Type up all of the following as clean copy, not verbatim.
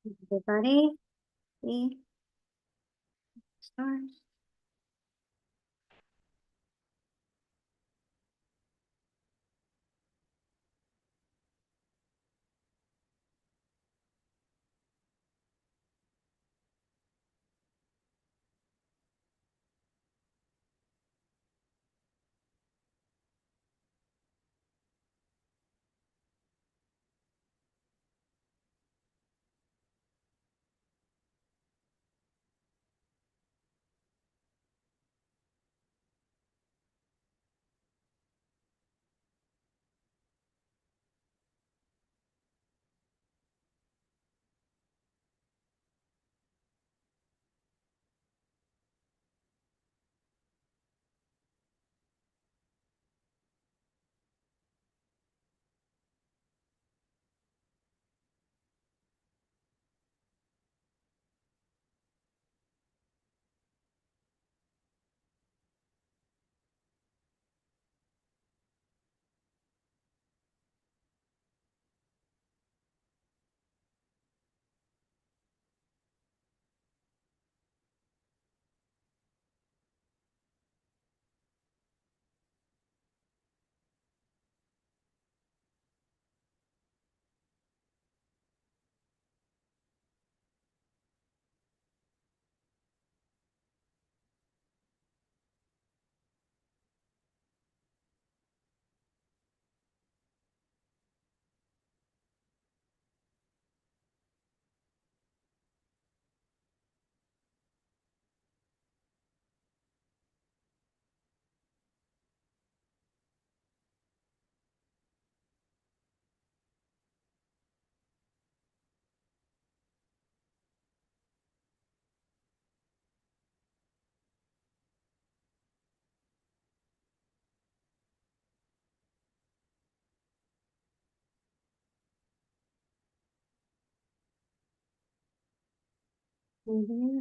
Everybody, see stars.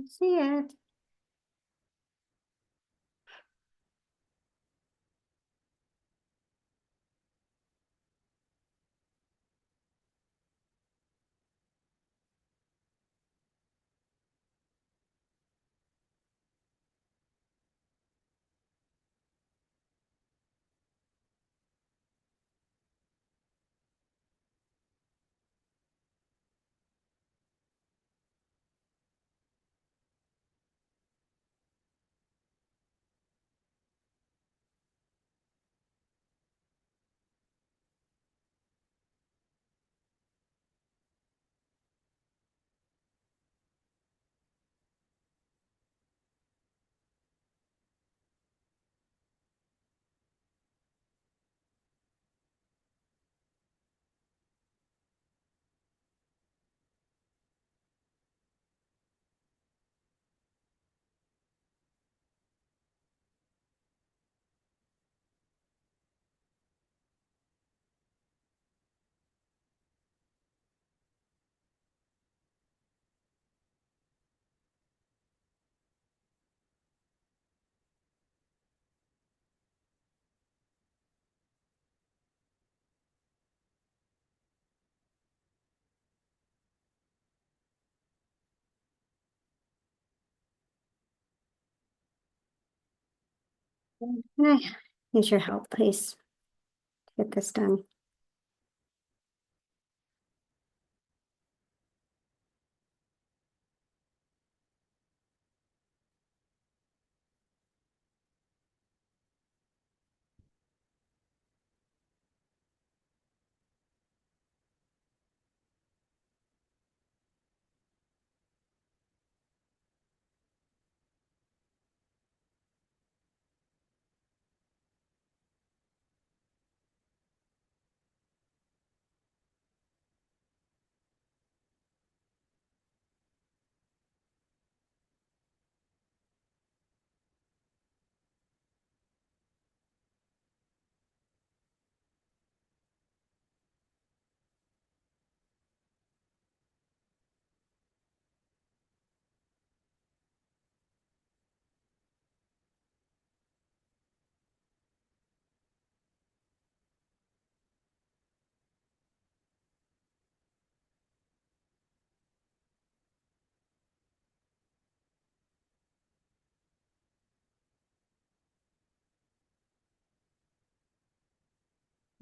See it. I need your help, please. Get this done.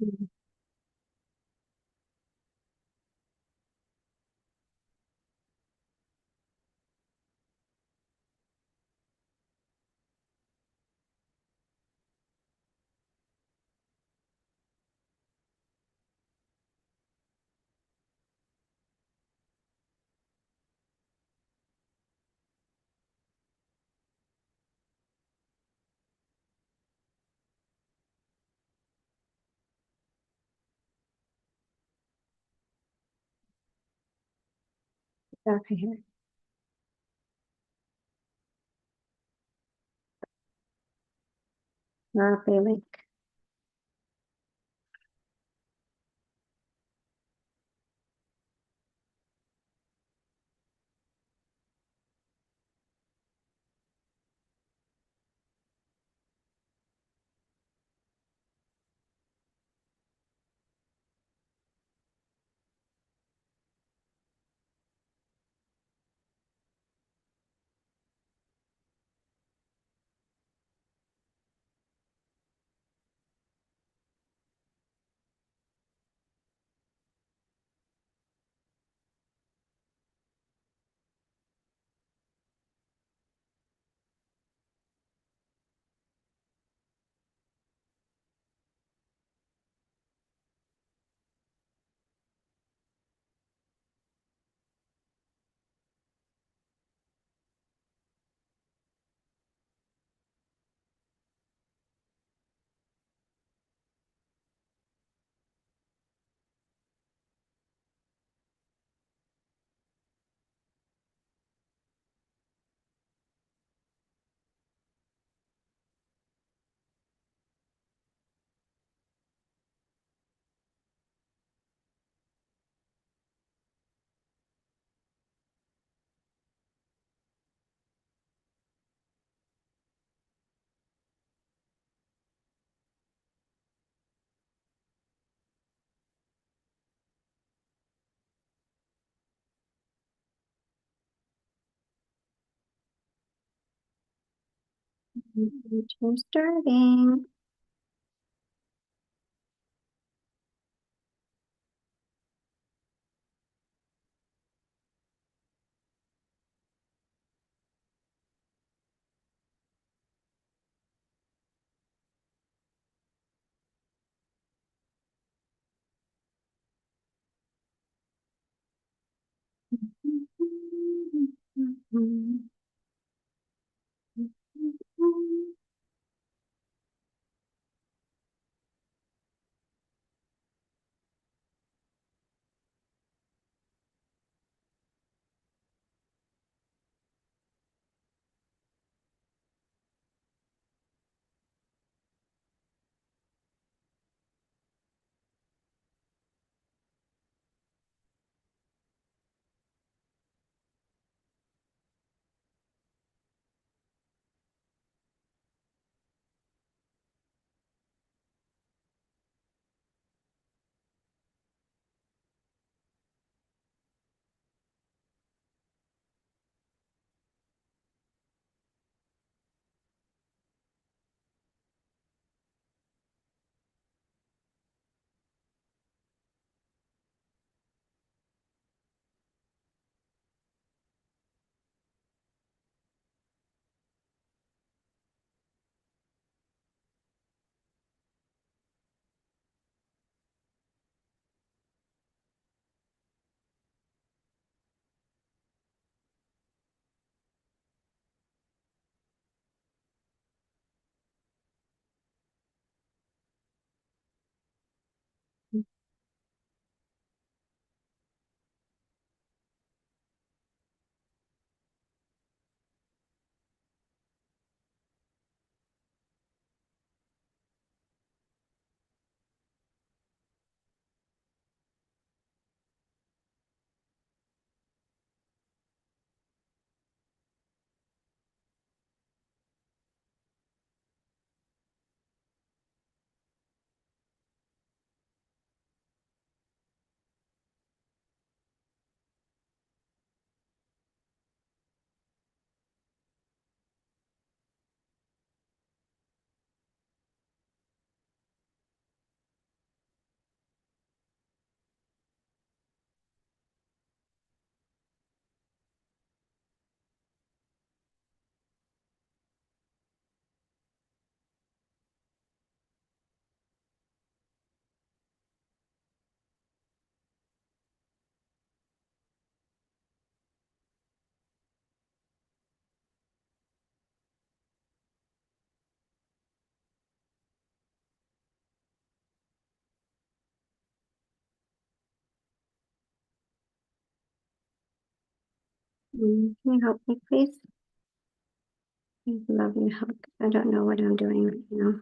Mhm. Okay, here. Copy link. I'm starting. Can you help me, please? I'd love your help. I don't know what I'm doing right now.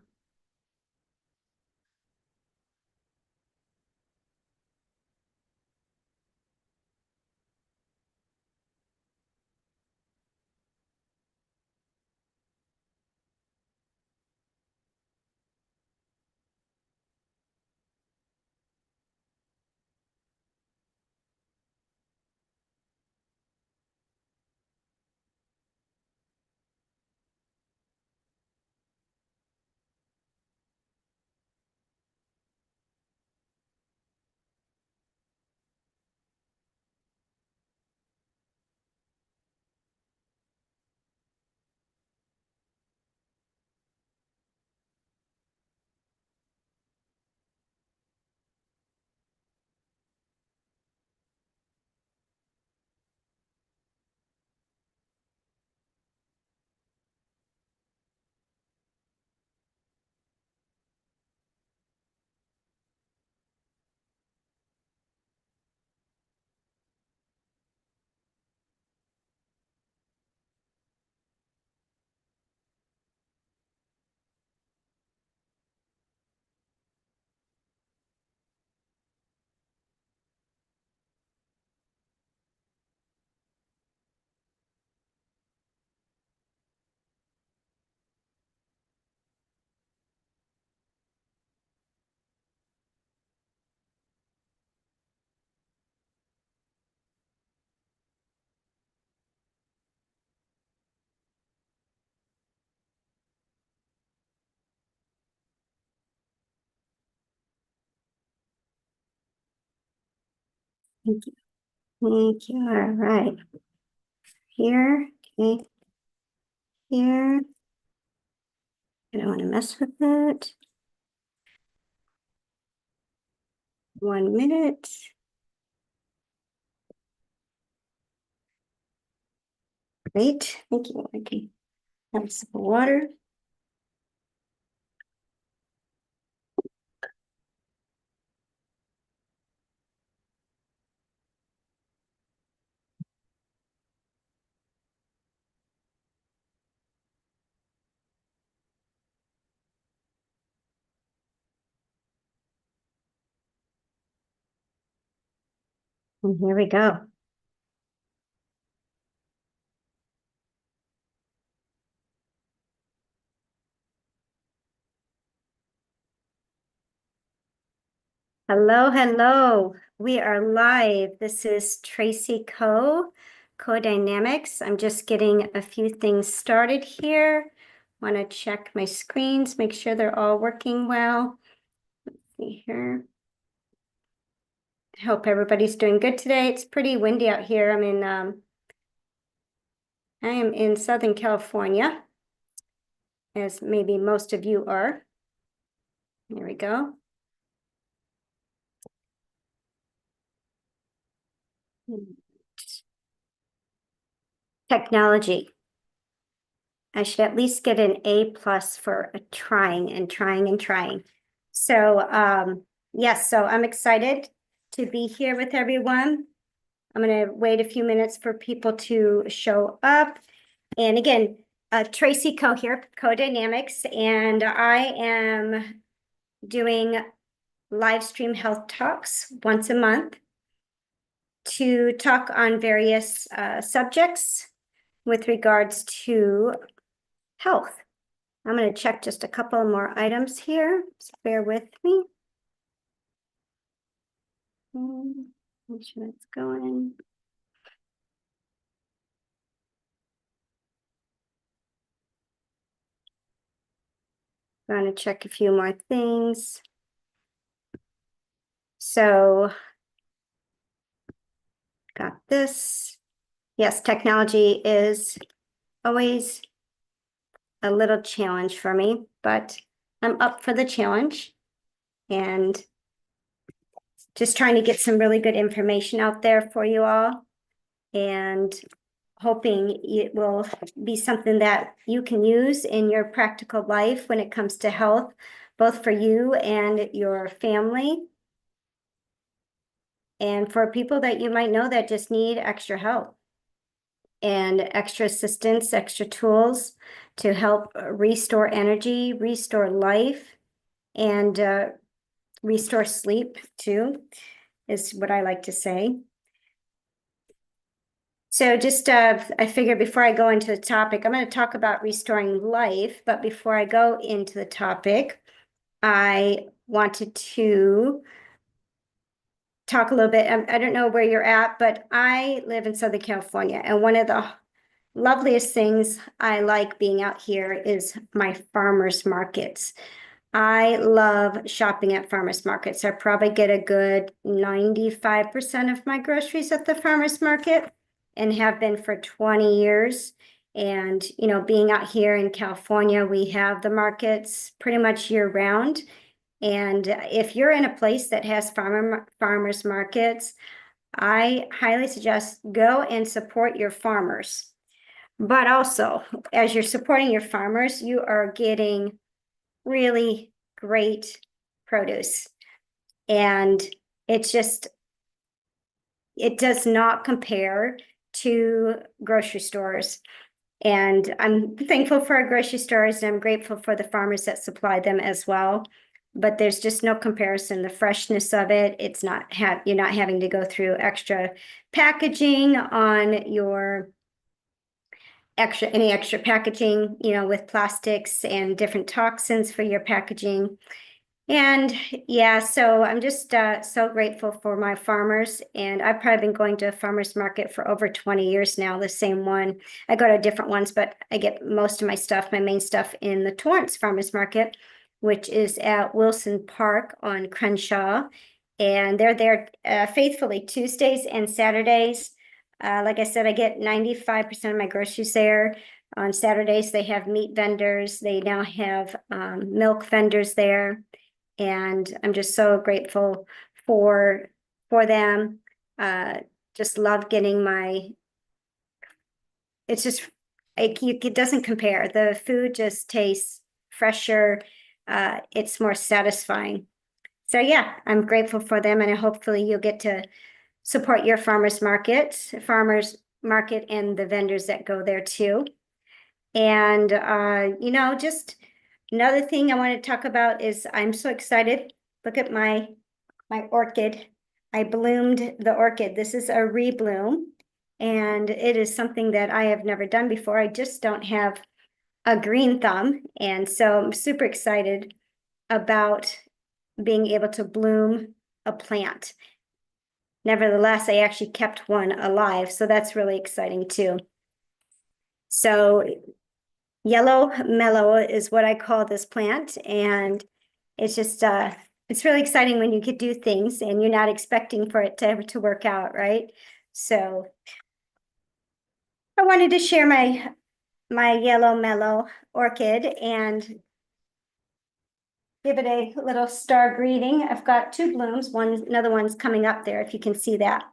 Thank you. Thank you. All right. Here, okay, here. I don't want to mess with it. 1 minute. Great. Thank you. Okay. Have some water. And here we go. Hello, hello. We are live. This is Tracy CoeDynamics. I'm just getting a few things started here. Want to check my screens, make sure they're all working well. Let's see here. Hope everybody's doing good today. It's pretty windy out here. I am in Southern California, as maybe most of you are. There we go. Technology. I should at least get an A+ for trying and trying and trying. So yes, so I'm excited to be here with everyone. I'm going to wait a few minutes for people to show up. And again, Tracy Coe here, CoeDynamics, and I am doing live stream health talks once a month to talk on various subjects with regards to health. I'm going to check just a couple more items here. So bear with me. Make sure it's going. I'm going to check a few more things. So got this. Yes, technology is always a little challenge for me, but I'm up for the challenge and just trying to get some really good information out there for you all and hoping it will be something that you can use in your practical life when it comes to health, both for you and your family. And for people that you might know that just need extra help. and extra assistance, extra tools to help restore energy, restore life, and restore sleep too, is what I like to say. So just, I figure before I go into the topic, I'm going to talk about restoring life. But before I go into the topic, I wanted to talk a little bit. I don't know where you're at, but I live in Southern California. And one of the loveliest things I like being out here is my farmers markets. I love shopping at farmers markets. I probably get a good 95% of my groceries at the farmers market and have been for 20 years. And, you know, being out here in California, we have the markets pretty much year round. And if you're in a place that has farmers markets, I highly suggest go and support your farmers. But also, as you're supporting your farmers, you are getting really great produce. And it's just, it does not compare to grocery stores. And I'm thankful for our grocery stores, and I'm grateful for the farmers that supply them as well. But there's just no comparison. The freshness of it, it's not you're not having to go through extra packaging on your any extra packaging, you know, with plastics and different toxins for your packaging. And yeah, so I'm just so grateful for my farmers. And I've probably been going to a farmer's market for over 20 years now, the same one. I go to different ones, but I get most of my stuff, my main stuff, in the Torrance Farmers Market, which is at Wilson Park on Crenshaw. And they're there faithfully Tuesdays and Saturdays. Like I said, I get 95% of my groceries there. On Saturdays, they have meat vendors. They now have milk vendors there. And I'm just so grateful for them. Just love getting it's just, it doesn't compare. The food just tastes fresher. It's more satisfying. So yeah, I'm grateful for them, and hopefully you'll get to support your farmers market and the vendors that go there too. And, you know, just another thing I want to talk about is I'm so excited. Look at my orchid. I bloomed the orchid. This is a rebloom, and it is something that I have never done before. I just don't have a green thumb. And so I'm super excited about being able to bloom a plant. Nevertheless, I actually kept one alive, so that's really exciting too. So yellow mellow is what I call this plant, and it's just it's really exciting when you could do things and you're not expecting for it to work out, right? So I wanted to share my yellow mellow orchid and give it a little star greeting. I've got two blooms, another one's coming up there, if you can see that.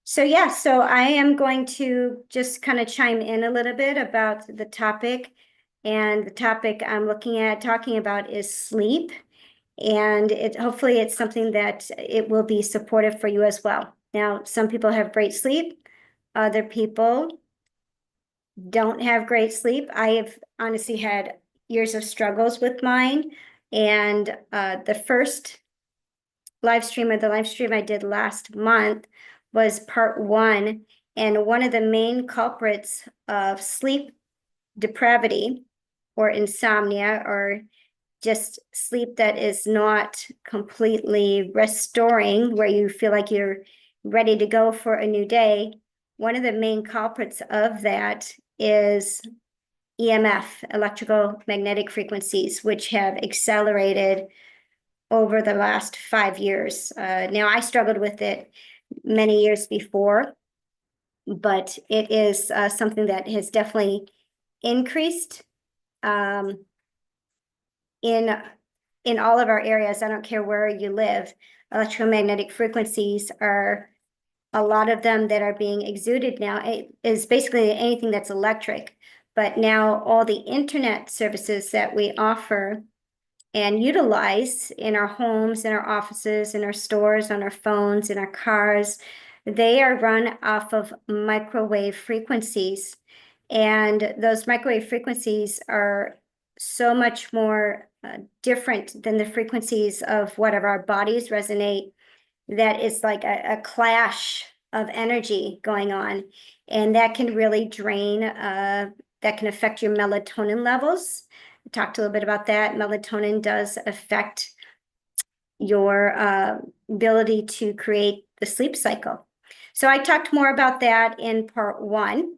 So yeah, so I am going to just kind of chime in a little bit about the topic. And the topic I'm talking about is sleep. And hopefully it's something that it will be supportive for you as well. Now, some people have great sleep. Other people don't have great sleep. I have honestly had years of struggles with mine. And the first live stream I did last month was part 1. And one of the main culprits of sleep depravity or insomnia, or just sleep that is not completely restoring, where you feel like you're ready to go for a new day, one of the main culprits of that is EMF, electrical magnetic frequencies, which have accelerated over the last 5 years. Now, I struggled with it many years before, but it is something that has definitely increased in all of our areas. I don't care where you live. Electromagnetic frequencies are, a lot of them that are being exuded now. It is basically anything that's electric. But now all the internet services that we offer and utilize in our homes, in our offices, in our stores, on our phones, in our cars, They are run off of microwave frequencies. And those microwave frequencies are so much more different than the frequencies of whatever our bodies resonate, that is like a clash of energy going on. And that can really drain, that can affect your melatonin levels. I talked a little bit about that. Melatonin does affect your ability to create the sleep cycle. So I talked more about that in part 1.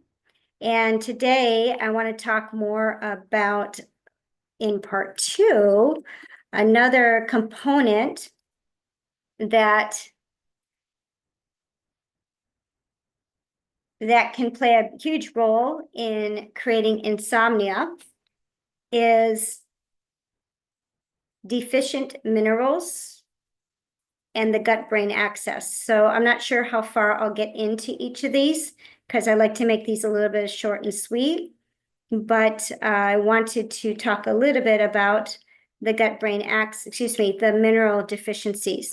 And today I want to talk more about, in part 2, another component that can play a huge role in creating insomnia is deficient minerals and the gut-brain axis. So I'm not sure how far I'll get into each of these, because I like to make these a little bit short and sweet. But I wanted to talk a little bit about the gut-brain axis, the mineral deficiencies.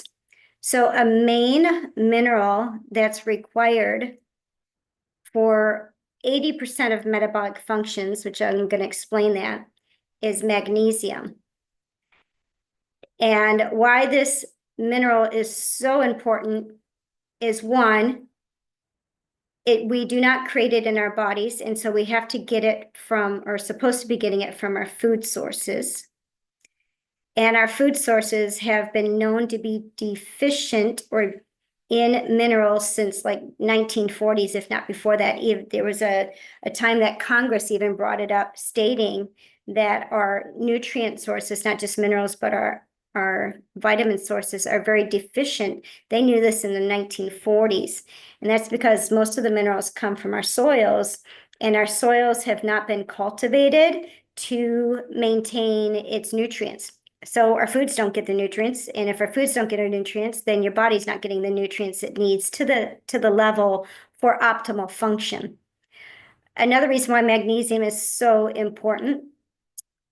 So a main mineral that's required for 80% of metabolic functions, which I'm going to explain that, is magnesium. And why this mineral is so important is, one, we do not create it in our bodies, and so we have to get it from, or supposed to be getting it from, our food sources. And our food sources have been known to be deficient or in minerals since like 1940s, if not before that. There was a time that Congress even brought it up, stating that our nutrient sources, not just minerals, but our vitamin sources, are very deficient. They knew this in the 1940s. And that's because most of the minerals come from our soils, and our soils have not been cultivated to maintain its nutrients. So our foods don't get the nutrients, and if our foods don't get our nutrients, then your body's not getting the nutrients it needs to the level for optimal function. Another reason why magnesium is so important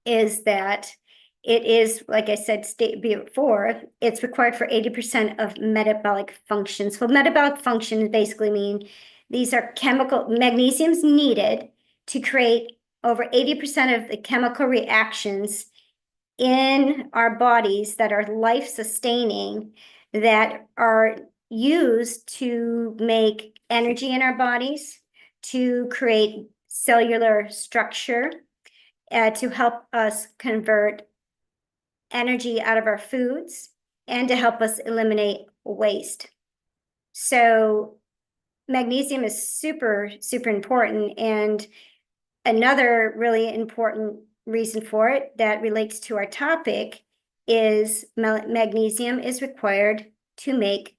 is that it is, like I said before, it's required for 80% of metabolic functions. So metabolic functions basically mean these are magnesium's needed to create over 80% of the chemical reactions in our bodies that are life-sustaining, that are used to make energy in our bodies, to create cellular structure, to help us convert energy out of our foods, and to help us eliminate waste. So magnesium is super, super important. And another really important reason for it that relates to our topic is magnesium is required to make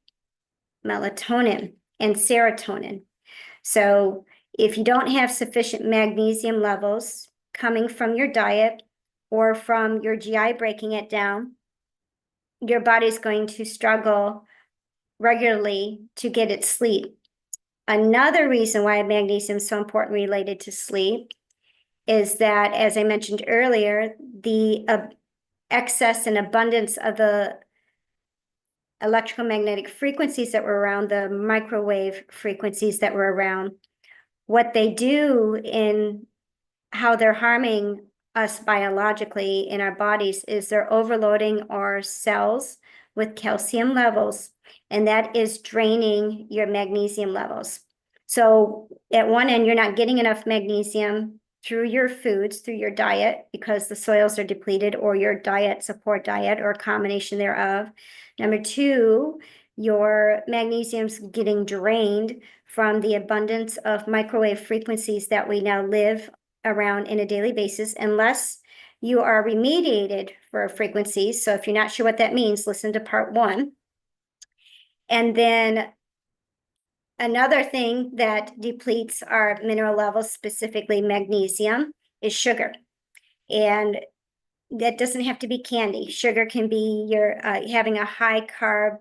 melatonin and serotonin. So if you don't have sufficient magnesium levels coming from your diet or from your GI breaking it down, your body's going to struggle regularly to get its sleep. Another reason why magnesium is so important related to sleep is that, as I mentioned earlier, the excess and abundance of the electromagnetic frequencies that were around, the microwave frequencies that were around, what they do in how they're harming us biologically in our bodies is they're overloading our cells with calcium levels, and that is draining your magnesium levels. So at one end, you're not getting enough magnesium through your foods, through your diet, because the soils are depleted, or your diet's a poor diet, or a combination thereof. Number two, your magnesium's getting drained from the abundance of microwave frequencies that we now live around in a daily basis, unless you are remediated for frequencies. So if you're not sure what that means, listen to part 1. And then another thing that depletes our mineral levels, specifically magnesium, is sugar. And that doesn't have to be candy. Sugar can be your having a high carb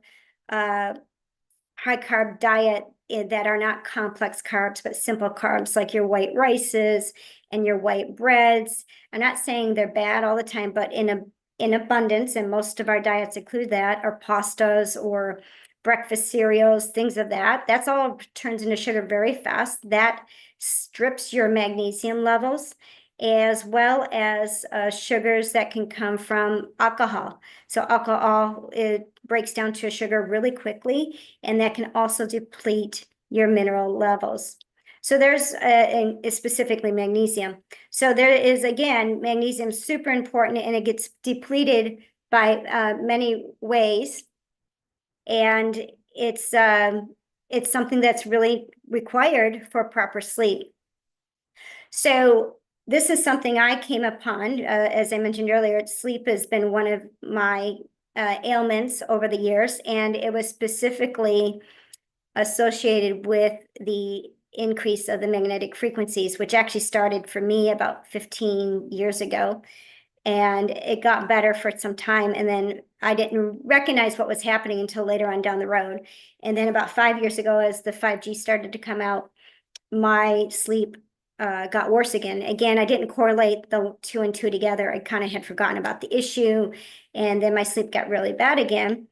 diet that are not complex carbs, but simple carbs, like your white rices and your white breads. I'm not saying they're bad all the time, but in abundance, and most of our diets include that, or pastas, or breakfast cereals, things of that. That's all turns into sugar very fast. That strips your magnesium levels, as well as sugars that can come from alcohol. So alcohol, it breaks down to a sugar really quickly, and that can also deplete your mineral levels. So there's specifically magnesium. So there is, again, magnesium super important, and it gets depleted by many ways. And it's something that's really required for proper sleep. So this is something I came upon, as I mentioned earlier. Sleep has been one of my ailments over the years, and it was specifically associated with the increase of the magnetic frequencies, which actually started for me about 15 years ago. And it got better for some time, and then I didn't recognize what was happening until later on down the road. And then about 5 years ago, as the 5G started to come out, my sleep got worse again. Again, I didn't correlate the two and two together. I kind of had forgotten about the issue, and then my sleep got really bad again.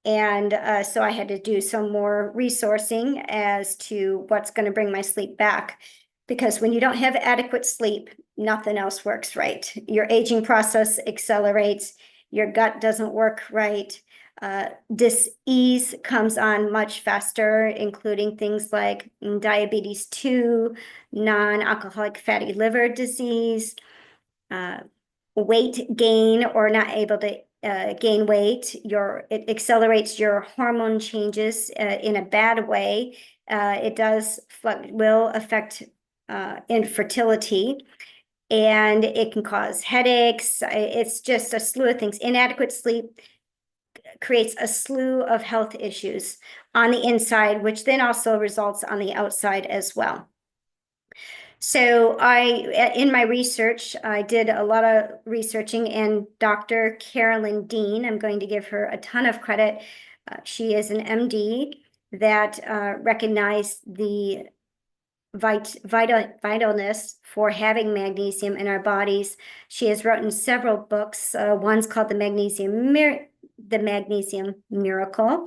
And so I had to do some more resourcing as to what's going to bring my sleep back. Because when you don't have adequate sleep, nothing else works right. Your aging process accelerates, your gut doesn't work right, dis-ease comes on much faster, including things like diabetes 2, non-alcoholic fatty liver disease, weight gain or not able to gain weight. It accelerates your hormone changes in a bad way. It will affect infertility, and it can cause headaches. It's just a slew of things. Inadequate sleep creates a slew of health issues on the inside, which then also results on the outside as well. So in my research, I did a lot of researching, and Dr. Carolyn Dean, I'm going to give her a ton of credit. She is an MD that recognized the vitalness for having magnesium in our bodies. She has written several books. One's called The Magnesium Miracle.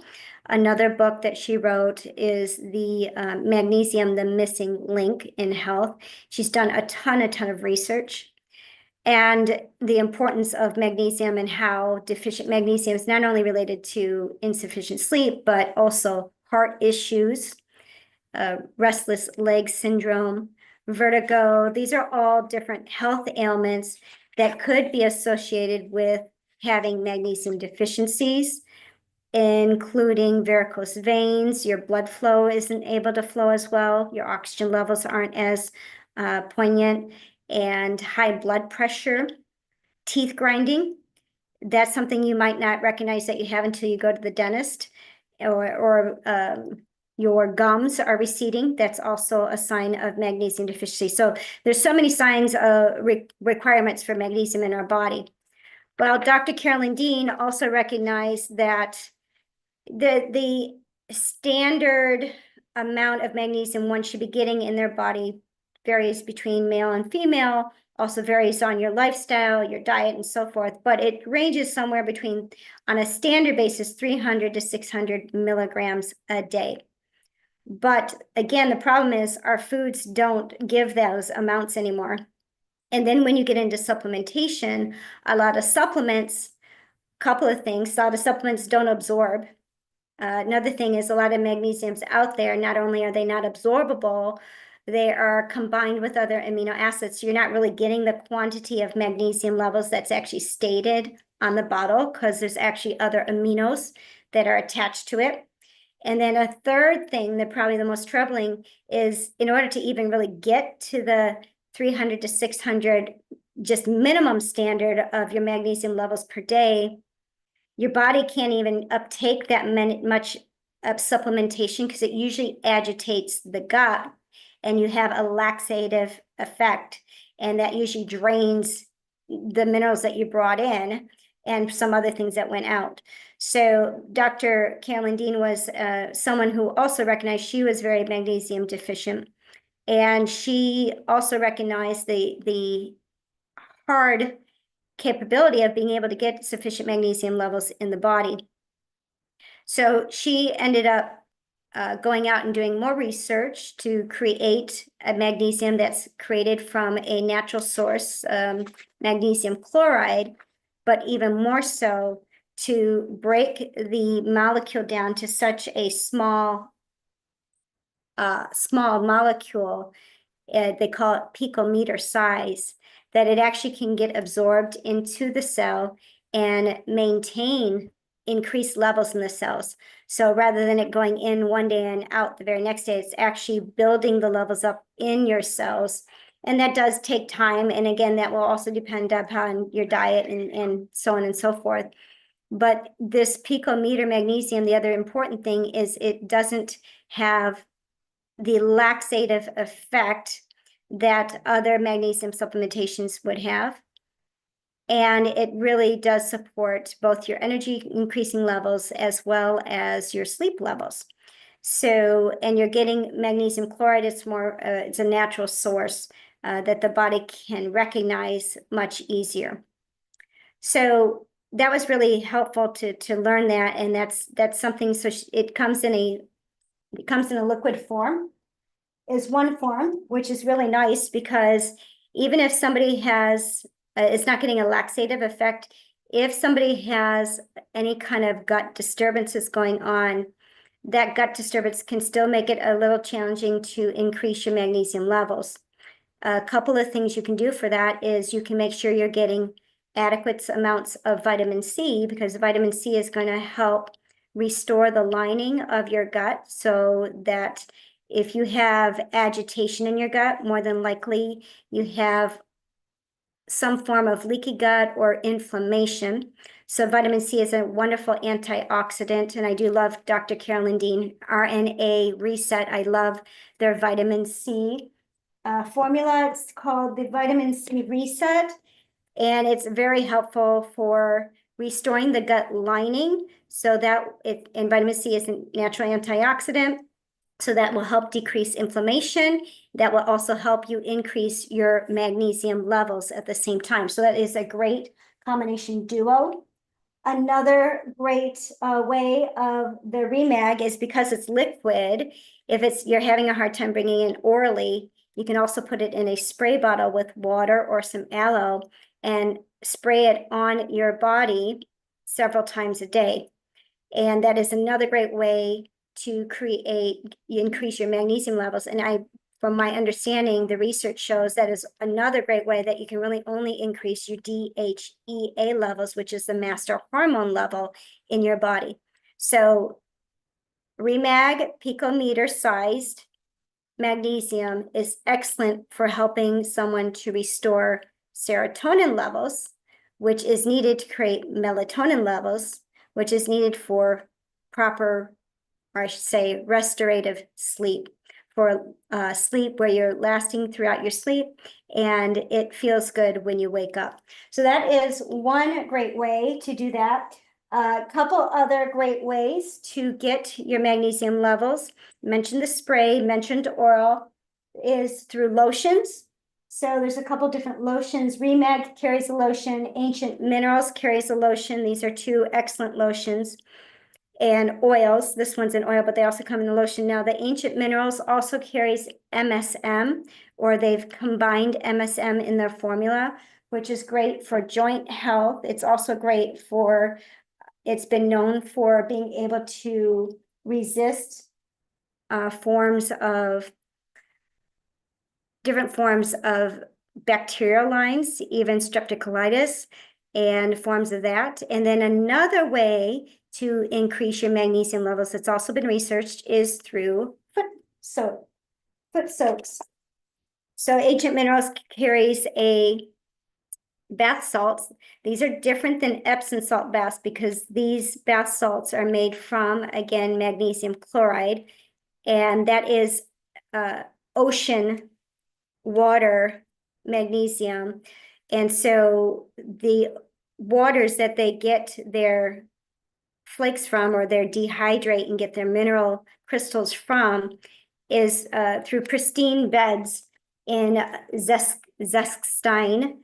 Another book that she wrote is the Magnesium, the Missing Link in Health. She's done a ton of research, and the importance of magnesium and how deficient magnesium is not only related to insufficient sleep, but also heart issues, restless leg syndrome, vertigo. These are all different health ailments that could be associated with having magnesium deficiencies, including varicose veins. Your blood flow isn't able to flow as well. Your oxygen levels aren't as poignant, and high blood pressure, teeth grinding. That's something you might not recognize that you have until you go to the dentist, or your gums are receding. That's also a sign of magnesium deficiency. So there's so many signs of requirements for magnesium in our body. Well, Dr. Carolyn Dean also recognized that the standard amount of magnesium one should be getting in their body varies between male and female, also varies on your lifestyle, your diet, and so forth, but it ranges somewhere between, on a standard basis, 300 to 600 milligrams a day. But again, the problem is our foods don't give those amounts anymore. And then when you get into supplementation, a lot of supplements, couple of things, a lot of supplements don't absorb. Another thing is a lot of magnesiums out there, not only are they not absorbable, they are combined with other amino acids. So you're not really getting the quantity of magnesium levels that's actually stated on the bottle, because there's actually other aminos that are attached to it. And then a third thing that probably the most troubling is, in order to even really get to the 300 to 600 just minimum standard of your magnesium levels per day, your body can't even uptake that much of supplementation, because it usually agitates the gut, and you have a laxative effect, and that usually drains the minerals that you brought in and some other things that went out. So Dr. Carolyn Dean was someone who also recognized she was very magnesium deficient, and she also recognized the hard capability of being able to get sufficient magnesium levels in the body. So she ended up going out and doing more research to create a magnesium that's created from a natural source, magnesium chloride, but even more so to break the molecule down to such a small molecule, they call it picometer size, that it actually can get absorbed into the cell and maintain increased levels in the cells. So rather than it going in one day and out the very next day, it's actually building the levels up in your cells. And that does take time. And again, that will also depend upon your diet and so on and so forth. But this picometer magnesium, the other important thing is it doesn't have the laxative effect that other magnesium supplementations would have. And it really does support both your energy increasing levels as well as your sleep levels. So, and you're getting magnesium chloride, it's more, it's a natural source that the body can recognize much easier. So that was really helpful to learn that, and that's something. So it comes in a liquid form, is one form, which is really nice because even if somebody has, it's not getting a laxative effect. If somebody has any kind of gut disturbances going on, that gut disturbance can still make it a little challenging to increase your magnesium levels. A couple of things you can do for that is you can make sure you're getting adequate amounts of vitamin C, because vitamin C is going to help restore the lining of your gut, so that if you have agitation in your gut, more than likely you have some form of leaky gut or inflammation. So vitamin C is a wonderful antioxidant, and I do love Dr. Carolyn Dean, RNA Reset. I love their vitamin C formula. It's called the Vitamin C Reset, and it's very helpful for restoring the gut lining, so that and vitamin C is a natural antioxidant, so that will help decrease inflammation. That will also help you increase your magnesium levels at the same time. So that is a great combination duo. Another great way of the Remag is because it's liquid. If you're having a hard time bringing it in orally, you can also put it in a spray bottle with water or some aloe and spray it on your body several times a day. And that is another great way to increase your magnesium levels. And from my understanding, the research shows that is another great way that you can really only increase your DHEA levels, which is the master hormone level in your body. So Remag picometer sized magnesium is excellent for helping someone to restore serotonin levels, which is needed to create melatonin levels, which is needed for proper, or I should say, restorative sleep, for sleep where you're lasting throughout your sleep and it feels good when you wake up. So that is one great way to do that. A couple other great ways to get your magnesium levels, mentioned the spray, mentioned oral, is through lotions. So there's a couple different lotions. Remag carries a lotion. Ancient Minerals carries a lotion. These are two excellent lotions. And oils, this one's an oil, but they also come in the lotion. Now, the Ancient Minerals also carries MSM, or they've combined MSM in their formula, which is great for joint health. It's also great for, it's been known for being able to resist different forms of bacterial lines, even streptocolitis and forms of that. And then another way to increase your magnesium levels that's also been researched is through foot soaks. So Ancient Minerals carries a bath salts. These are different than Epsom salt baths because these bath salts are made from, again, magnesium chloride, and that is ocean water magnesium. And so the waters that they get their flakes from, or their dehydrate and get their mineral crystals from, is through pristine beds in zechstein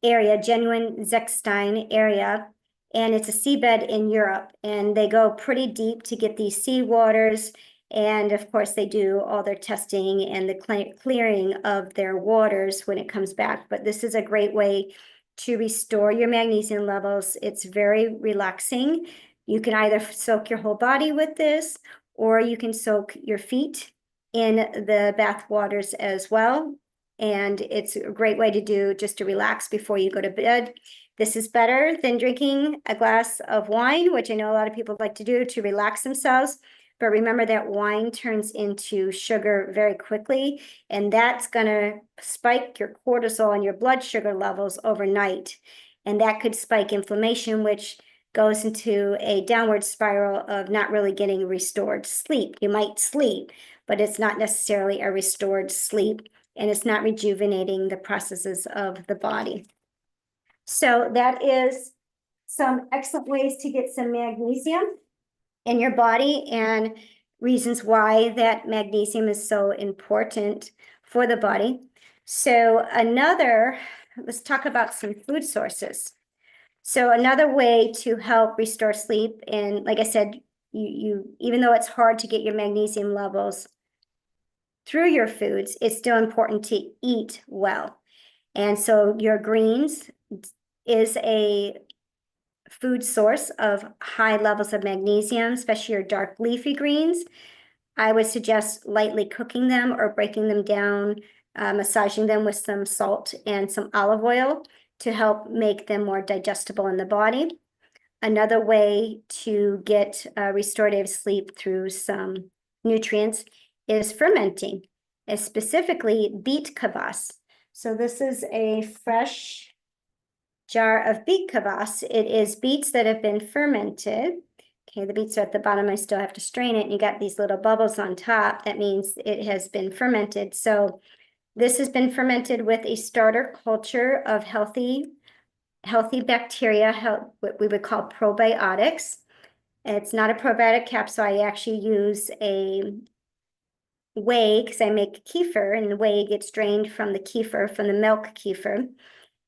area, genuine zechstein area. and it's a seabed in Europe, and they go pretty deep to get these sea waters. And of course, they do all their testing and the clearing of their waters when it comes back. But this is a great way to restore your magnesium levels. It's very relaxing. You can either soak your whole body with this, or you can soak your feet in the bath waters as well. And it's a great way to do just to relax before you go to bed. This is better than drinking a glass of wine, which I know a lot of people like to do to relax themselves. But remember that wine turns into sugar very quickly, and that's going to spike your cortisol and your blood sugar levels overnight. And that could spike inflammation, which goes into a downward spiral of not really getting restored sleep. You might sleep, but it's not necessarily a restored sleep, and it's not rejuvenating the processes of the body. So that is some excellent ways to get some magnesium in your body, and reasons why that magnesium is so important for the body. So let's talk about some food sources. So another way to help restore sleep, and like I said, you even though it's hard to get your magnesium levels through your foods, it's still important to eat well. And so your greens is a food source of high levels of magnesium, especially your dark leafy greens. I would suggest lightly cooking them or breaking them down, massaging them with some salt and some olive oil to help make them more digestible in the body. Another way to get restorative sleep through some nutrients is fermenting, specifically beet kvass. So this is a fresh jar of beet kvass. It is beets that have been fermented. Okay, the beets are at the bottom. I still have to strain it, and you got these little bubbles on top. That means it has been fermented. So this has been fermented with a starter culture of healthy bacteria, what we would call probiotics. It's not a probiotic capsule. I actually use a whey because I make kefir, and the whey gets drained from the kefir, from the milk kefir.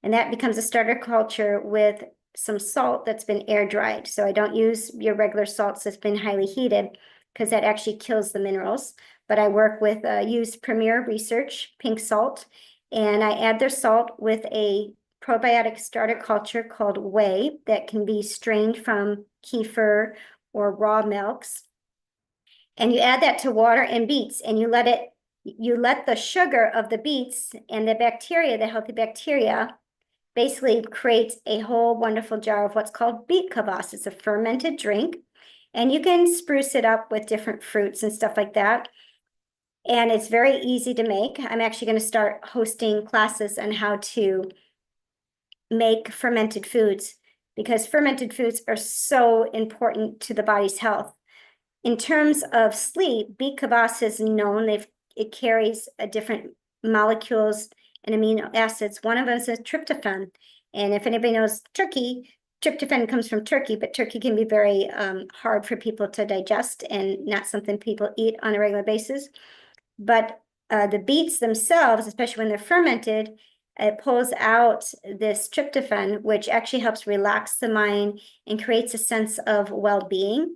And that becomes a starter culture with some salt that's been air dried. So I don't use your regular salts that's been highly heated, because that actually kills the minerals. But I work with use Premier Research pink salt, and I add their salt with a probiotic starter culture called whey that can be strained from kefir or raw milks. And you add that to water and beets, and you let the sugar of the beets and the bacteria, the healthy bacteria, basically creates a whole wonderful jar of what's called beet kvass. It's a fermented drink, and you can spruce it up with different fruits and stuff like that. And it's very easy to make. I'm actually going to start hosting classes on how to make fermented foods, because fermented foods are so important to the body's health. In terms of sleep, beet kvass is known. It carries a different molecules and amino acids. One of them is tryptophan. And if anybody knows turkey, tryptophan comes from turkey, but turkey can be very hard for people to digest and not something people eat on a regular basis. But the beets themselves, especially when they're fermented, it pulls out this tryptophan, which actually helps relax the mind and creates a sense of well-being.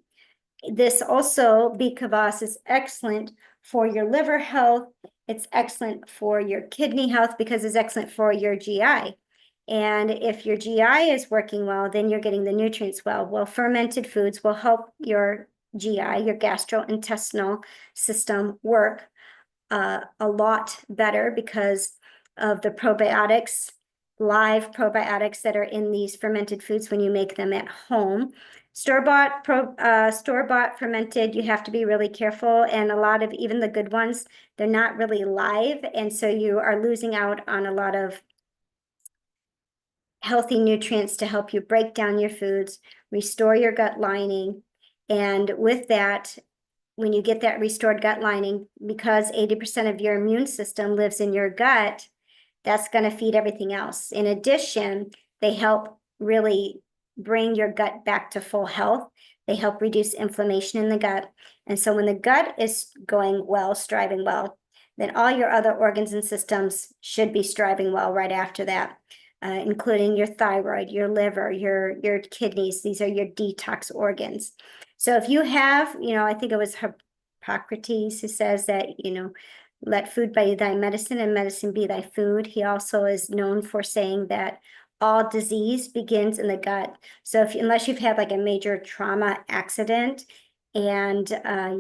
This also, beet kvass, is excellent for your liver health. It's excellent for your kidney health because it's excellent for your GI. And if your GI is working well, then you're getting the nutrients well. Well, fermented foods will help your GI, your gastrointestinal system, work a lot better because of the probiotics, live probiotics that are in these fermented foods when you make them at home. Store-bought fermented, you have to be really careful, and a lot of even the good ones, they're not really live, and so you are losing out on a lot of healthy nutrients to help you break down your foods, restore your gut lining. And with that, when you get that restored gut lining, because 80% of your immune system lives in your gut, that's going to feed everything else. In addition, they help really bring your gut back to full health. They help reduce inflammation in the gut. And so when the gut is going well, striving well, then all your other organs and systems should be striving well right after that. including your thyroid, your liver, your kidneys. These are your detox organs. So if you have, I think it was Hippocrates who says that, let food be thy medicine and medicine be thy food. He also is known for saying that all disease begins in the gut. So unless you've had like a major trauma accident and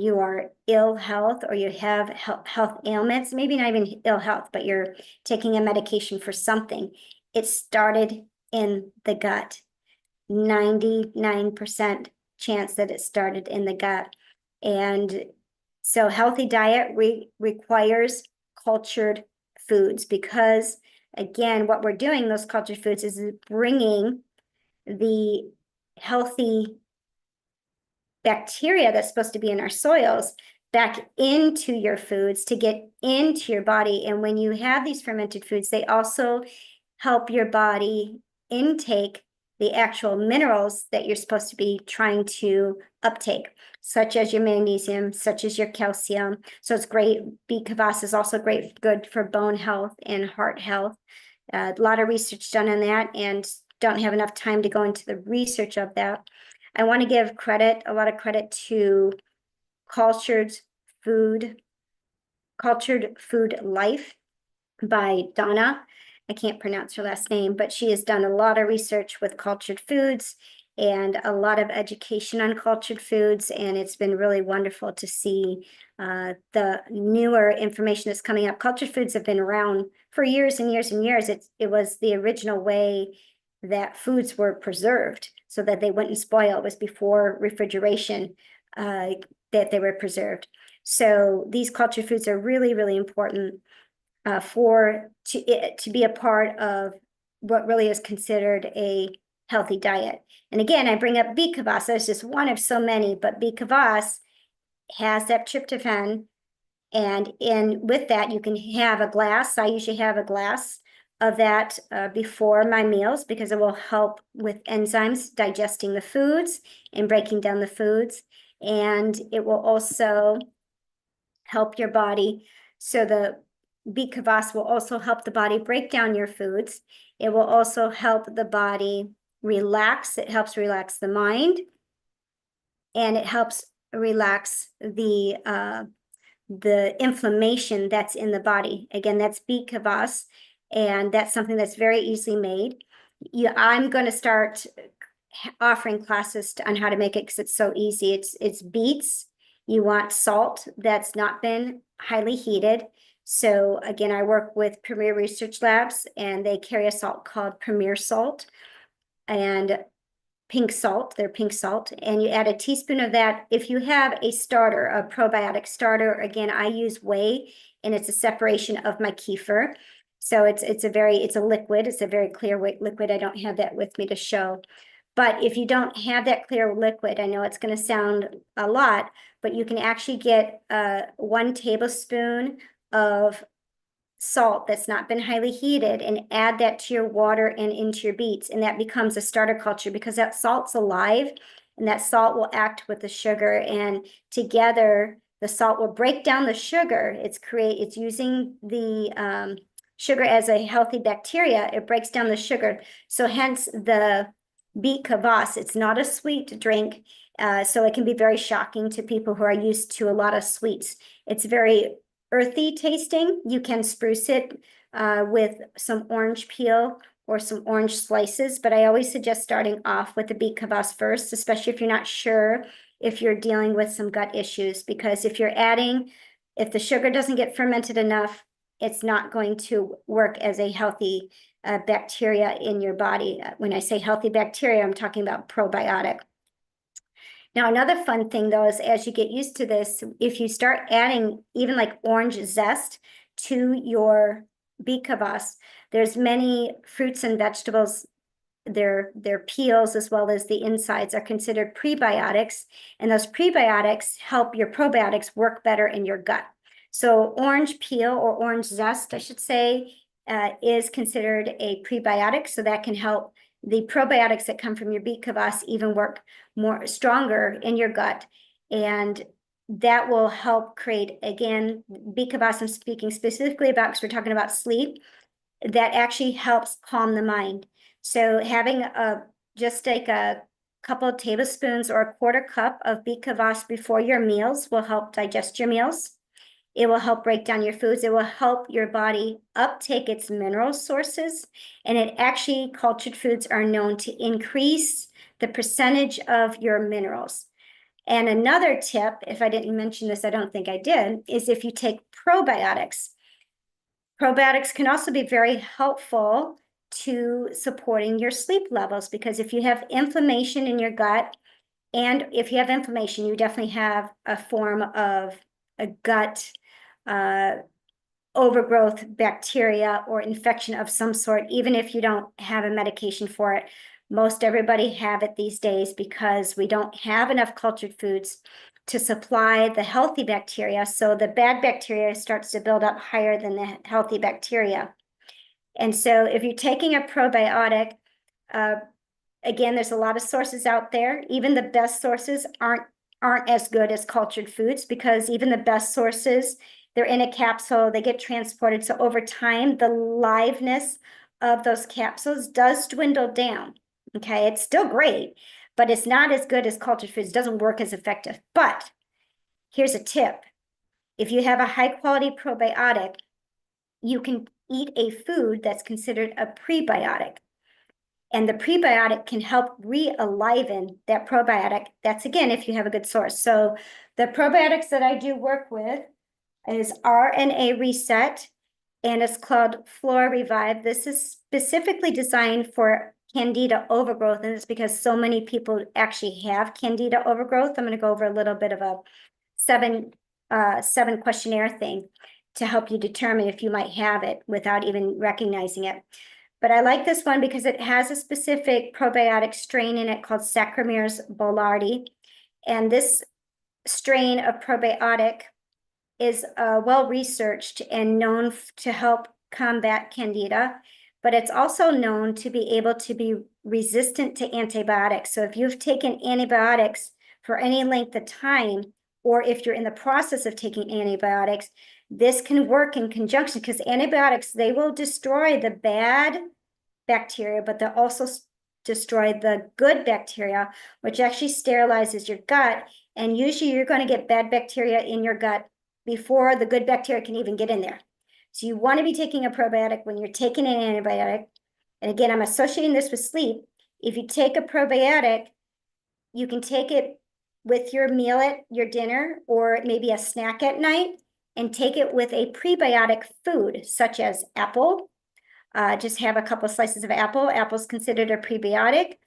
you are ill health or you have health ailments, maybe not even ill health, but you're taking a medication for something, it started in the gut. 99% chance that it started in the gut. And so healthy diet requires cultured foods because, again, what we're doing, those cultured foods, is bringing the healthy bacteria that's supposed to be in our soils back into your foods to get into your body. And when you have these fermented foods, they also help your body intake the actual minerals that you're supposed to be trying to uptake, such as your magnesium, such as your calcium. So it's great. B-kvass is also good for bone health and heart health. A lot of research done on that, and don't have enough time to go into the research of that. I want to give a lot of credit to Cultured Food Life by Donna. I can't pronounce her last name, but she has done a lot of research with cultured foods and a lot of education on cultured foods. And it's been really wonderful to see the newer information that's coming up. Cultured foods have been around for years and years and years. It was the original way that foods were preserved so that they wouldn't spoil. It was before refrigeration that they were preserved. So these cultured foods are really, really important to be a part of what really is considered a healthy diet. And again, I bring up B-kvass. There's just one of so many, but B-kvass has that tryptophan, and with that, you can have a glass. I usually have a glass of that before my meals because it will help with enzymes digesting the foods and breaking down the foods. And it will also help your body. So the B-kvass will also help the body break down your foods. It will also help the body relax. It helps relax the mind, and it helps relax the inflammation that's in the body. Again, that's B-kvass, and that's something that's very easily made. I'm going to start offering classes on how to make it because it's so easy. It's beets. You want salt that's not been highly heated. So again, I work with Premier Research Labs, and they carry a salt called Premier Salt and pink salt. They're pink salt, and you add a teaspoon of that. If you have a starter, a probiotic starter, again, I use whey, and it's a separation of my kefir. So it's a liquid. It's a very clear liquid. I don't have that with me to show. But if you don't have that clear liquid, I know it's going to sound a lot, but you can actually get 1 tablespoon of salt that's not been highly heated and add that to your water and into your beets, and that becomes a starter culture because that salt's alive, and that salt will act with the sugar, and together the salt will break down the sugar. It's using the sugar as a healthy bacteria. It breaks down the sugar, so hence the B-kvass. It's not a sweet drink, so it can be very shocking to people who are used to a lot of sweets. It's very earthy tasting. You can spruce it with some orange peel or some orange slices, but I always suggest starting off with the B-kvass first, especially if you're not sure if you're dealing with some gut issues, because if the sugar doesn't get fermented enough, it's not going to work as a healthy bacteria in your body. When I say healthy bacteria, I'm talking about probiotic. Now, another fun thing, though, is as you get used to this, if you start adding even like orange zest to your B-kvass, there's many fruits and vegetables, their peels as well as the insides are considered prebiotics, and those prebiotics help your probiotics work better in your gut. So orange peel, or orange zest, I should say, is considered a prebiotic, so that can help the probiotics that come from your B-kvass even work more stronger in your gut, and that will help create, again, B-kvass I'm speaking specifically about because we're talking about sleep. that actually helps calm the mind. So having just like a couple of tablespoons or a quarter cup of beet kvass before your meals will help digest your meals. It will help break down your foods. It will help your body uptake its mineral sources. And it actually, cultured foods are known to increase the percentage of your minerals. And another tip, if I didn't mention this, I don't think I did, is if you take probiotics. Probiotics can also be very helpful to supporting your sleep levels, because if you have inflammation in your gut, and if you have inflammation, you definitely have a form of a gut overgrowth bacteria or infection of some sort, even if you don't have a medication for it. Most everybody have it these days because we don't have enough cultured foods to supply the healthy bacteria. So the bad bacteria starts to build up higher than the healthy bacteria. And so if you're taking a probiotic, again, there's a lot of sources out there. Even the best sources aren't as good as cultured foods, because even the best sources, they're in a capsule, they get transported. So over time, the liveness of those capsules does dwindle down. Okay, it's still great, but it's not as good as cultured foods. It doesn't work as effective. But here's a tip. If you have a high quality probiotic, you can eat a food that's considered a prebiotic. And the prebiotic can help re-aliven that probiotic. That's, again, if you have a good source. So the probiotics that I do work with is RNA Reset, and it's called Flora Revive. This is specifically designed for Candida overgrowth, and it's because so many people actually have Candida overgrowth. I'm going to go over a little bit of a seven questionnaire thing to help you determine if you might have it without even recognizing it. But I like this one because it has a specific probiotic strain in it called Saccharomyces boulardii. And this strain of probiotic is well-researched and known to help combat Candida, but it's also known to be able to be resistant to antibiotics. So if you've taken antibiotics for any length of time, or if you're in the process of taking antibiotics, this can work in conjunction, because antibiotics, they will destroy the bad bacteria, but they'll also destroy the good bacteria, which actually sterilizes your gut. And usually you're going to get bad bacteria in your gut before the good bacteria can even get in there. So you want to be taking a probiotic when you're taking an antibiotic. And again, I'm associating this with sleep. If you take a probiotic, you can take it with your meal at your dinner, or maybe a snack at night, and take it with a prebiotic food, such as apple. Just have a couple of slices of apple. Apple's considered a prebiotic.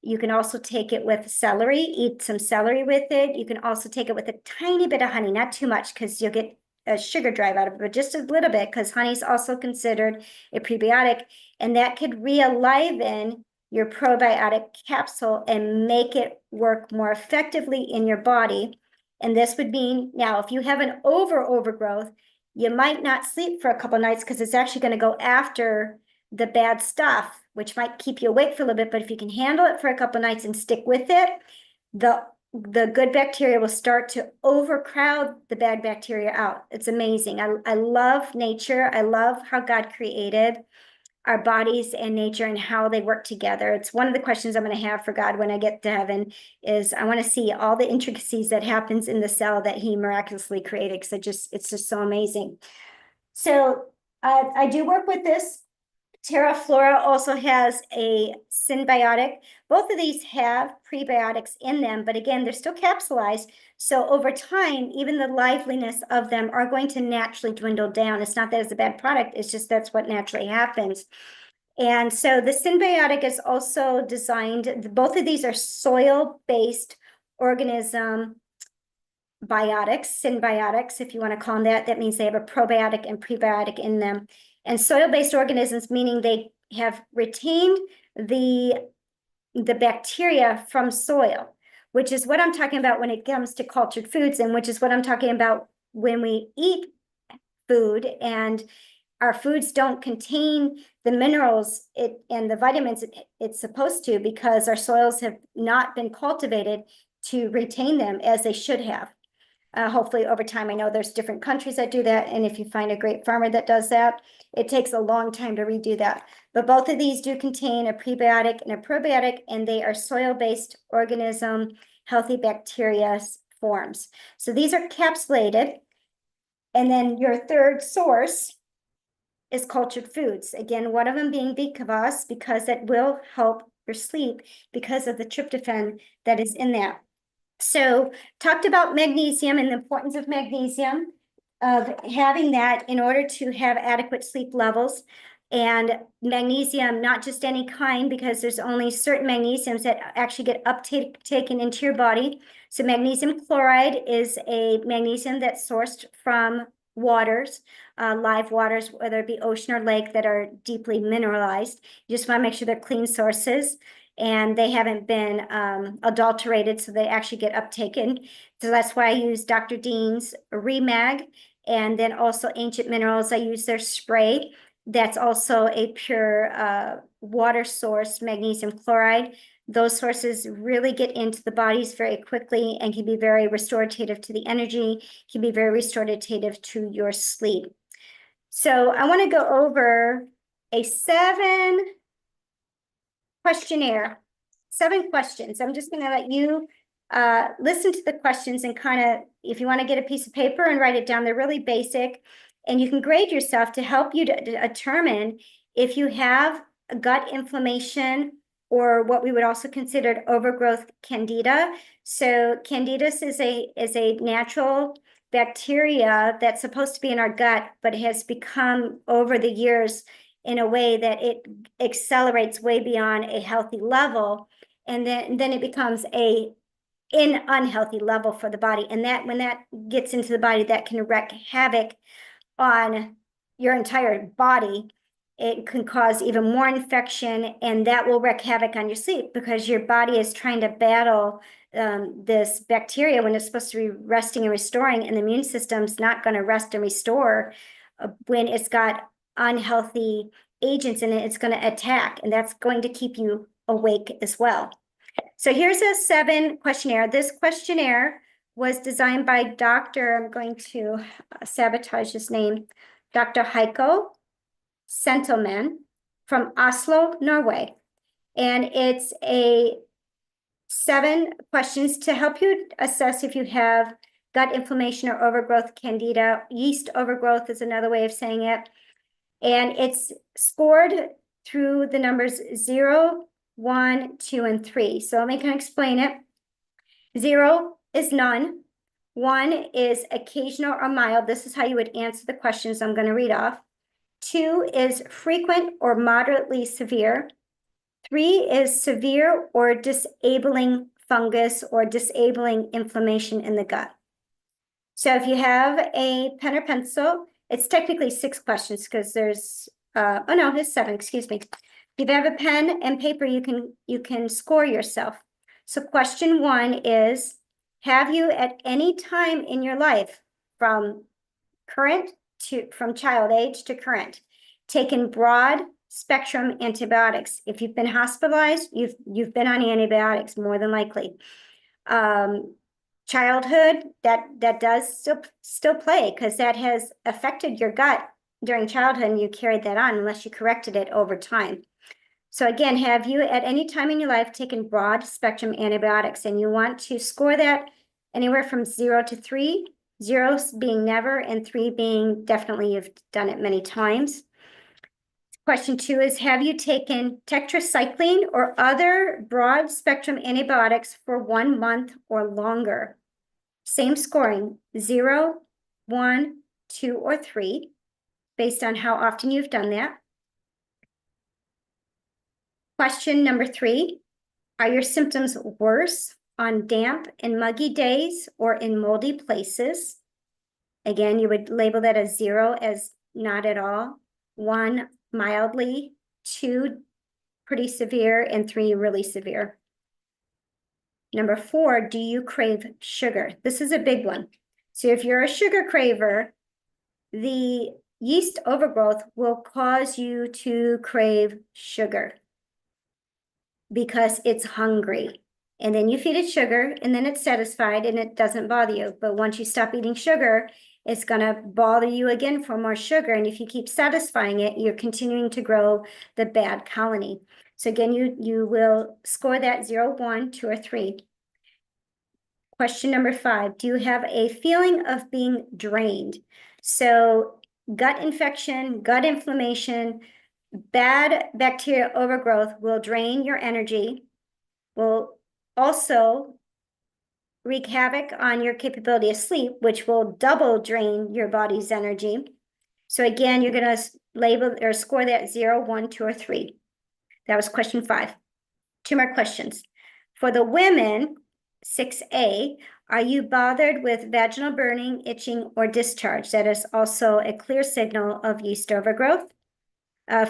You can also take it with celery, eat some celery with it. You can also take it with a tiny bit of honey, not too much, because you'll get a sugar drive out of it, but just a little bit, because honey is also considered a prebiotic, and that could re-aliven your probiotic capsule and make it work more effectively in your body. And this would mean, now, if you have an overgrowth, you might not sleep for a couple of nights, because it's actually going to go after the bad stuff, which might keep you awake for a little bit. But if you can handle it for a couple of nights and stick with it, the good bacteria will start to overcrowd the bad bacteria out. It's amazing. I love nature. I love how God created our bodies and nature and how they work together. It's one of the questions I'm going to have for God when I get to heaven, is I want to see all the intricacies that happens in the cell that he miraculously created, because it's just so amazing. So I do work with this. Terra Flora also has a symbiotic. Both of these have prebiotics in them, but again, they're still capsulized. So over time, even the liveliness of them are going to naturally dwindle down. It's not that it's a bad product, it's just that's what naturally happens. And so the symbiotic is also designed, both of these are soil-based organism biotics, symbiotics, if you want to call them that. That means they have a probiotic and prebiotic in them. And soil-based organisms, meaning they have retained the bacteria from soil, which is what I'm talking about when it comes to cultured foods, and which is what I'm talking about when we eat food and our foods don't contain the minerals and the vitamins it's supposed to, because our soils have not been cultivated to retain them as they should have. Hopefully over time, I know there's different countries that do that. And if you find a great farmer that does that, it takes a long time to redo that. But both of these do contain a prebiotic and a probiotic, and they are soil-based organism, healthy bacteria forms. So these are capsulated. And then your third source is cultured foods. Again, one of them being bikavas, because it will help your sleep because of the tryptophan that is in that. So talked about magnesium and the importance of magnesium, of having that in order to have adequate sleep levels. And magnesium, not just any kind, because there's only certain magnesiums that actually get taken into your body. So magnesium chloride is a magnesium that's sourced from waters, live waters, whether it be ocean or lake, that are deeply mineralized. You just want to make sure they're clean sources and they haven't been adulterated, so they actually get uptaken. So that's why I use Dr. Dean's Remag, and then also Ancient Minerals. I use their spray. That's also a pure water source, magnesium chloride. Those sources really get into the bodies very quickly and can be very restorative to the energy, can be very restorative to your sleep. So I want to go over a 7 questions. I'm just going to let you listen to the questions and kind of, if you want to get a piece of paper and write it down, they're really basic. And you can grade yourself to help you to determine if you have gut inflammation or what we would also consider overgrowth candida. So candidus is a natural bacteria that's supposed to be in our gut, but has become over the years in a way that it accelerates way beyond a healthy level. And then it becomes an unhealthy level for the body. And that when that gets into the body, that can wreak havoc on your entire body. It can cause even more infection, and that will wreak havoc on your sleep because your body is trying to battle this bacteria when it's supposed to be resting and restoring, and the immune system's not going to rest and restore when it's got unhealthy agents in it. It's going to attack, and that's going to keep you awake as well. So here's a 7 questionnaire. This questionnaire was designed by Dr. I'm going to sabotage his name, Dr. Heiko Sentelman from Oslo, Norway. And it's a 7 questions to help you assess if you have gut inflammation or overgrowth candida. Yeast overgrowth is another way of saying it. And it's scored through the numbers 0, 1, 2, and 3. So let me kind of explain it. 0 is none. 1 is occasional or mild. This is how you would answer the questions I'm going to read off. 2 is frequent or moderately severe. 3 is severe or disabling fungus or disabling inflammation in the gut. So if you have a pen or pencil, it's technically 6 questions because there's, oh no, it's 7, excuse me. If you have a pen and paper, you can score yourself. So question 1 is, have you at any time in your life from child age to current taken broad spectrum antibiotics? If you've been hospitalized, you've been on antibiotics more than likely. Childhood, that does still play because that has affected your gut during childhood, and you carried that on unless you corrected it over time. So again, have you at any time in your life taken broad spectrum antibiotics? And you want to score that anywhere from 0 to 3, 0 being never and 3 being definitely you've done it many times. Question 2 is, have you taken tetracycline or other broad spectrum antibiotics for 1 month or longer? Same scoring, 0, 1, 2, or 3, based on how often you've done that. Question number 3, are your symptoms worse on damp and muggy days or in moldy places? Again, you would label that as 0 as not at all, 1 mildly, 2 pretty severe, and 3 really severe. Number 4, do you crave sugar? This is a big one. So if you're a sugar craver, the yeast overgrowth will cause you to crave sugar because it's hungry. and then you feed it sugar, and then it's satisfied and it doesn't bother you. But once you stop eating sugar, it's gonna bother you again for more sugar. And if you keep satisfying it, you're continuing to grow the bad colony. So again, you will score that 0, 1, 2, or 3. Question number 5, do you have a feeling of being drained? So gut infection, gut inflammation, bad bacteria overgrowth will drain your energy, will also wreak havoc on your capability of sleep, which will double drain your body's energy. So again, you're going to label or score that 0, 1, 2, or 3. That was question 5. 2 more questions. For the women, 6A, are you bothered with vaginal burning, itching, or discharge? That is also a clear signal of yeast overgrowth.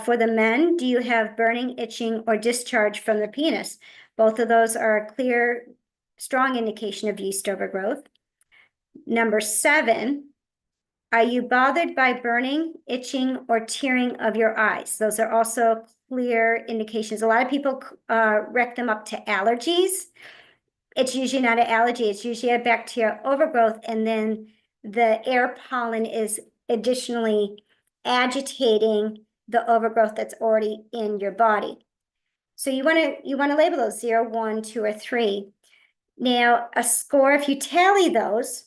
For the men, do you have burning, itching, or discharge from the penis? Both of those are a clear, strong indication of yeast overgrowth. Number 7, are you bothered by burning, itching, or tearing of your eyes? Those are also clear indications. A lot of people wreck them up to allergies. It's usually not an allergy. It's usually a bacterial overgrowth, and then the air pollen is additionally agitating the overgrowth that's already in your body. So you want to label those 0, 1, 2, or 3. Now, a score, if you tally those,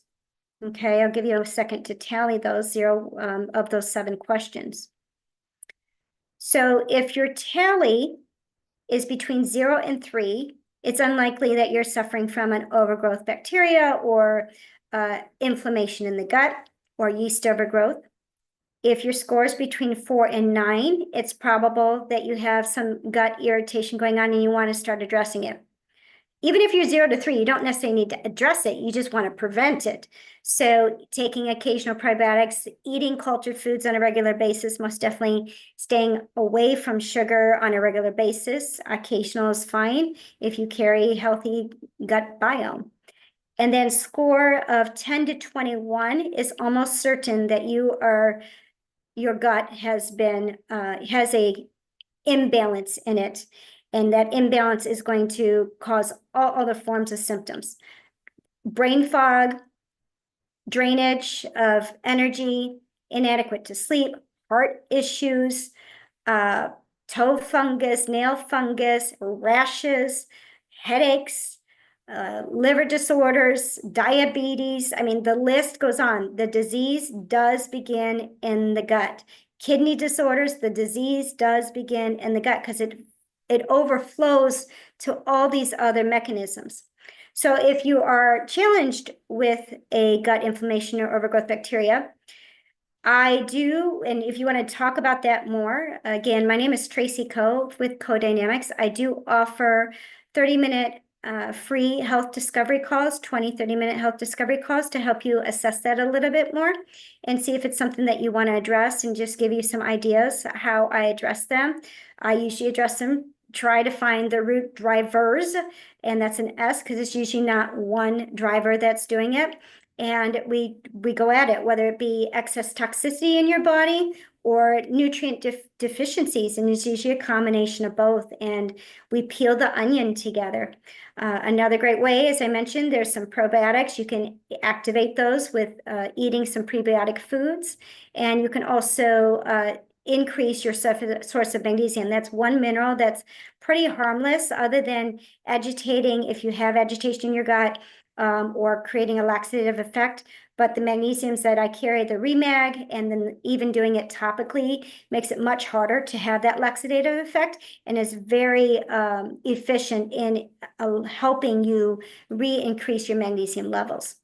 okay, I'll give you a second to tally those 0 of those 7 questions. So if your tally is between 0 and 3, it's unlikely that you're suffering from an overgrowth bacteria or inflammation in the gut or yeast overgrowth. If your score is between 4 and 9, it's probable that you have some gut irritation going on and you want to start addressing it. Even if you're 0 to 3, you don't necessarily need to address it. You just want to prevent it. So taking occasional probiotics, eating cultured foods on a regular basis, most definitely staying away from sugar on a regular basis. Occasional is fine if you carry healthy gut biome. And then score of 10 to 21 is almost certain that your gut has a imbalance in it. And that imbalance is going to cause all other forms of symptoms. Brain fog, drainage of energy, inadequate to sleep, heart issues, toe fungus, nail fungus, rashes, headaches, liver disorders, diabetes. I mean, the list goes on. The disease does begin in the gut. Kidney disorders, the disease does begin in the gut because it overflows to all these other mechanisms. So if you are challenged with a gut inflammation or overgrowth bacteria, I do, and if you want to talk about that more, again, my name is Tracy Coe with CoeDynamics. I do offer 30-minute free health discovery calls, 30-minute health discovery calls to help you assess that a little bit more and see if it's something that you want to address and just give you some ideas how I address them. I usually address them, try to find the root drivers, and that's an S because it's usually not one driver that's doing it. And we go at it, whether it be excess toxicity in your body or nutrient deficiencies, and it's usually a combination of both, and we peel the onion together. Another great way, as I mentioned, there's some probiotics. You can activate those with eating some prebiotic foods, and you can also increase your source of magnesium. That's one mineral that's pretty harmless other than agitating, if you have agitation in your gut, or creating a laxative effect. But the magnesiums that I carry, the Remag, and then even doing it topically makes it much harder to have that laxative effect and is very efficient in helping you re-increase your magnesium levels.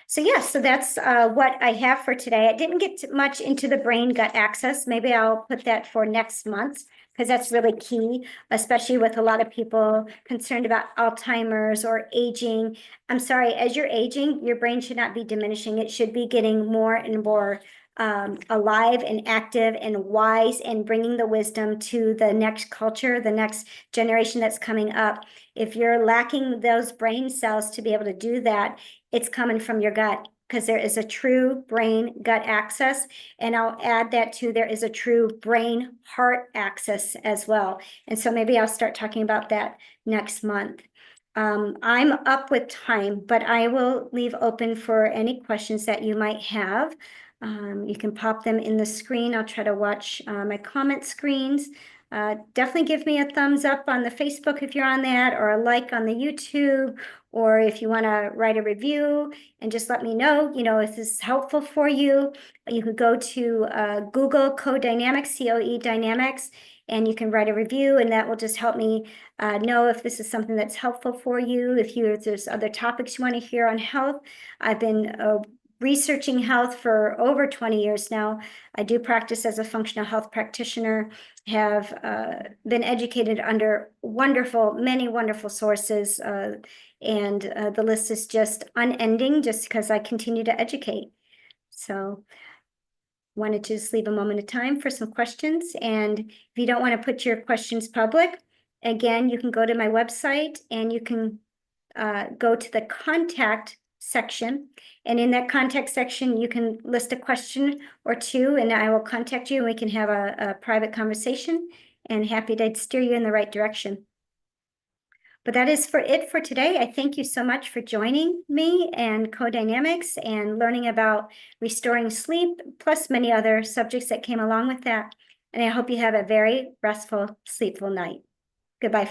So yes, so that's what I have for today. I didn't get much into the brain-gut axis. Maybe I'll put that for next month because that's really key, especially with a lot of people concerned about Alzheimer's or aging. I'm sorry, as you're aging, your brain should not be diminishing. It should be getting more and more alive and active and wise and bringing the wisdom to the next culture, the next generation that's coming up. If you're lacking those brain cells to be able to do that, it's coming from your gut, because there is a true brain gut axis. And I'll add that too, there is a true brain heart axis as well. And so maybe I'll start talking about that next month. I'm up with time, but I will leave open for any questions that you might have. You can pop them in the screen. I'll try to watch my comment screens. Definitely give me a thumbs up on the Facebook if you're on that, or a like on the YouTube, or if you want to write a review and just let me know, if this is helpful for you. You could go to Google CoeDynamics, COE Dynamics, and you can write a review, and that will just help me know if this is something that's helpful for you. If there's other topics you want to hear on health. I've been researching health for over 20 years now. I do practice as a functional health practitioner, have been educated under many wonderful sources, and the list is just unending just because I continue to educate. So wanted to just leave a moment of time for some questions. And if you don't want to put your questions public, again, you can go to my website and you can go to the contact section. And in that contact section, you can list a question or two, and I will contact you and we can have a private conversation, and happy to steer you in the right direction. But that is it for today. I thank you so much for joining me and CoeDynamics and learning about restoring sleep, plus many other subjects that came along with that. And I hope you have a very restful, sleepful night. Goodbye for now.